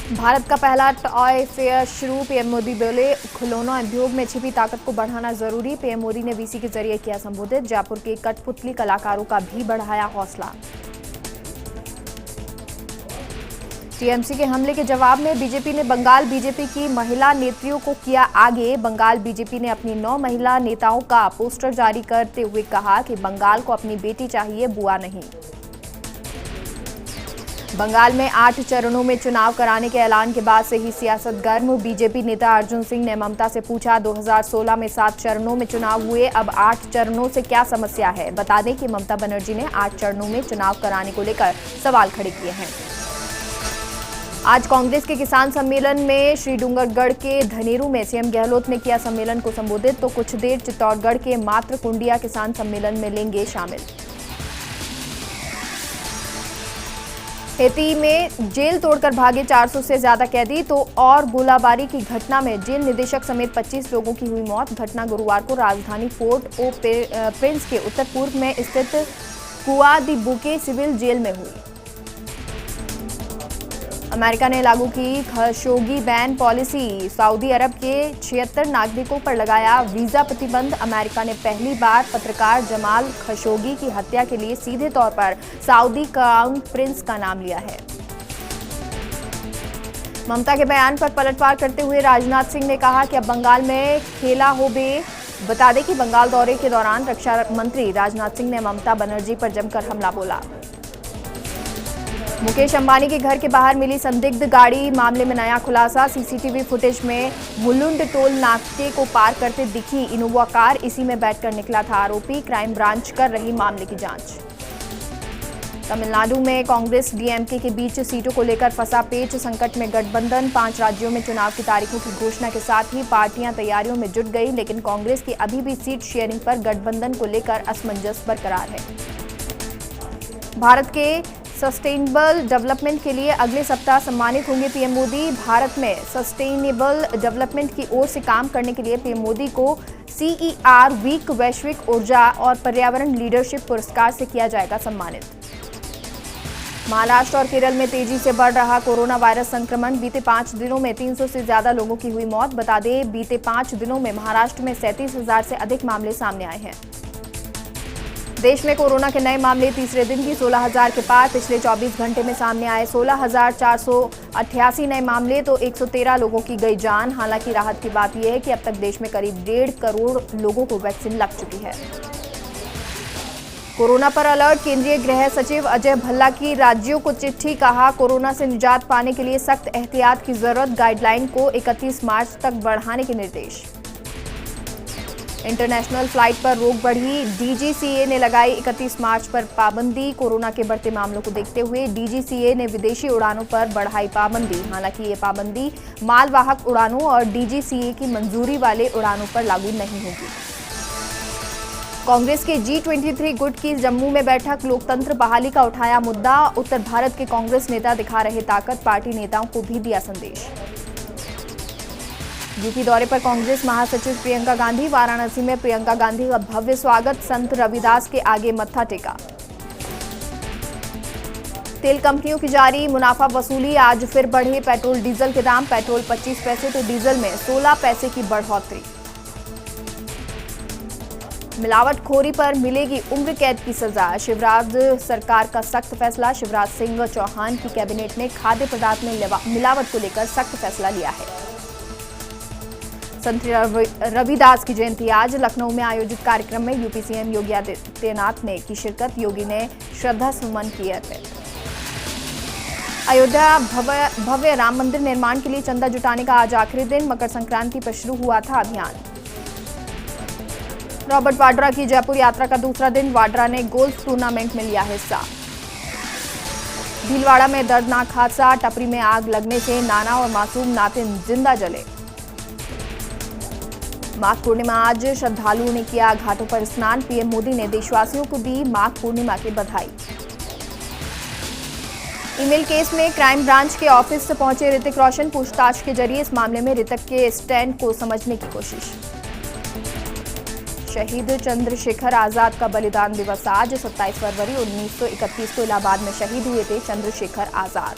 भारत का पहला toy fair शुरू, पीएम मोदी बोले खिलौना उद्योग में छिपी ताकत को बढ़ाना जरूरी। पीएम मोदी ने वीसी के जरिए किया संबोधित। जयपुर के कठपुतली कलाकारों का भी बढ़ाया हौसला। टीएमसी के हमले के जवाब में बीजेपी ने बंगाल बीजेपी की महिला नेत्रियों को किया आगे। बंगाल बीजेपी ने अपनी 9 महिला नेताओं का पोस्टर जारी करते हुए कहा कि बंगाल को अपनी बेटी चाहिए, बुआ नहीं। बंगाल में 8 चरणों में चुनाव कराने के ऐलान के बाद से ही सियासत गर्म। बीजेपी नेता अर्जुन सिंह ने ममता से पूछा, 2016 में 7 चरणों में चुनाव हुए, अब 8 चरणों से क्या समस्या है। बता दें कि ममता बनर्जी ने 8 चरणों में चुनाव कराने को लेकर सवाल खड़े किए हैं। आज कांग्रेस के किसान सम्मेलन में श्रीडूंगरगढ़ के धनेरू में सीएम गहलोत ने किया सम्मेलन को संबोधित, तो कुछ देर चित्तौड़गढ़ के मात्र कुंडिया किसान सम्मेलन में लेंगे शामिल। हेती में जेल तोड़कर भागे 400 से ज्यादा कैदी, तो और गोलाबारी की घटना में जेल निदेशक समेत 25 लोगों की हुई मौत। घटना गुरुवार को राजधानी पोर्ट ओ प्रिंस के उत्तर पूर्व में स्थित कुआ दी बुके सिविल जेल में हुई। अमेरिका ने लागू की खशोगी बैन पॉलिसी, सऊदी अरब के 76 नागरिकों पर लगाया वीजा प्रतिबंध। अमेरिका ने पहली बार पत्रकार जमाल खशोगी की हत्या के लिए सीधे तौर पर सऊदी क्राउन प्रिंस का नाम लिया है। ममता के बयान पर पलटवार करते हुए राजनाथ सिंह ने कहा कि अब बंगाल में खेला हो बे। बता दें कि बंगाल दौरे के दौरान रक्षा मंत्री राजनाथ सिंह ने ममता बनर्जी पर जमकर हमला बोला। मुकेश अंबानी के घर के बाहर मिली संदिग्ध गाड़ी मामले में नया खुलासा। सीसीटीवी फुटेज में मुलुंड टोल नाके को पार करते दिखी इनोवा कार, इसी में बैठकर निकला था आरोपी। क्राइम ब्रांच कर रही मामले की जांच। तमिलनाडु में कांग्रेस डीएमके के बीच सीटों को लेकर फंसा पेच, संकट में गठबंधन। 5 राज्यों में चुनाव की तारीखों की घोषणा के साथ ही पार्टियां तैयारियों में जुट गई, लेकिन कांग्रेस की अभी भी सीट शेयरिंग पर गठबंधन को लेकर असमंजस बरकरार है। भारत के सस्टेनेबल डेवलपमेंट के लिए अगले सप्ताह सम्मानित होंगे पीएम मोदी। भारत में सस्टेनेबल डेवलपमेंट की ओर से काम करने के लिए पीएम मोदी को CER वीक वैश्विक ऊर्जा और पर्यावरण लीडरशिप पुरस्कार से किया जाएगा सम्मानित। महाराष्ट्र और केरल में तेजी से बढ़ रहा कोरोना वायरस संक्रमण, बीते 5 दिनों में 300 से ज्यादा लोगों की हुई मौत। बता दें, बीते 5 दिनों में महाराष्ट्र में 37,000 से अधिक मामले सामने आए हैं। देश में कोरोना के नए मामले तीसरे दिन भी 16,000 के पार। पिछले 24 घंटे में सामने आए 16,488 नए मामले, तो 113 लोगों की गई जान। हालांकि राहत की बात यह है कि अब तक देश में करीब 1.5 करोड़ लोगों को वैक्सीन लग चुकी है। कोरोना पर अलर्ट, केंद्रीय गृह सचिव अजय भल्ला की राज्यों को चिट्ठी, कहा कोरोना से निजात पाने के लिए सख्त एहतियात की जरूरत। गाइडलाइन को 31 मार्च तक बढ़ाने के निर्देश। इंटरनेशनल फ्लाइट पर रोक बढ़ी, DGCA ने लगाई 31 मार्च पर पाबंदी। कोरोना के बढ़ते मामलों को देखते हुए DGCA ने विदेशी उड़ानों पर बढ़ाई पाबंदी। हालांकि ये पाबंदी मालवाहक उड़ानों और DGCA की मंजूरी वाले उड़ानों पर लागू नहीं होगी। कांग्रेस के G23 गुट की जम्मू में बैठक, लोकतंत्र बहाली का उठाया मुद्दा। उत्तर भारत के कांग्रेस नेता दिखा रहे ताकत, पार्टी नेताओं को भी दिया संदेश। यूपी दौरे पर कांग्रेस महासचिव प्रियंका गांधी, वाराणसी में प्रियंका गांधी का भव्य स्वागत, संत रविदास के आगे मत्था टेका। तेल कंपनियों की जारी मुनाफा वसूली, आज फिर बढ़े पेट्रोल डीजल के दाम। पेट्रोल 25 पैसे तो डीजल में 16 पैसे की बढ़ोतरी। मिलावटखोरी पर मिलेगी उम्र कैद की सजा, शिवराज सरकार का सख्त फैसला। शिवराज सिंह चौहान की कैबिनेट ने खाद्य पदार्थ में मिलावट को लेकर सख्त फैसला लिया है। संत रविदास की जयंती आज, लखनऊ में आयोजित कार्यक्रम में यूपी सीएम योगी आदित्यनाथ ने की शिरकत। योगी ने श्रद्धा सुमन किए अर्पित। अयोध्या भव्य राम मंदिर निर्माण के लिए चंदा जुटाने का आज आखिरी दिन, मकर संक्रांति पर शुरू हुआ था अभियान। रॉबर्ट वाड्रा की जयपुर यात्रा का दूसरा दिन, वाड्रा ने गोल्फ टूर्नामेंट में लिया हिस्सा। भीलवाड़ा में दर्दनाक हादसा, टपरी में आग लगने से नाना और मासूम नातिन जिंदा जले। माघ पूर्णिमा आज, श्रद्धालुओं ने किया घाटों पर स्नान। पीएम मोदी ने देशवासियों को दी माघ पूर्णिमा की बधाई। ईमेल केस में क्राइम ब्रांच के ऑफिस से पहुंचे ऋतिक रोशन, पूछताछ के जरिए इस मामले में ऋतिक के स्टैंड को समझने की कोशिश। शहीद चंद्रशेखर आजाद का बलिदान दिवस आज, 27 फरवरी 1931 को इलाहाबाद में शहीद हुए थे चंद्रशेखर आजाद।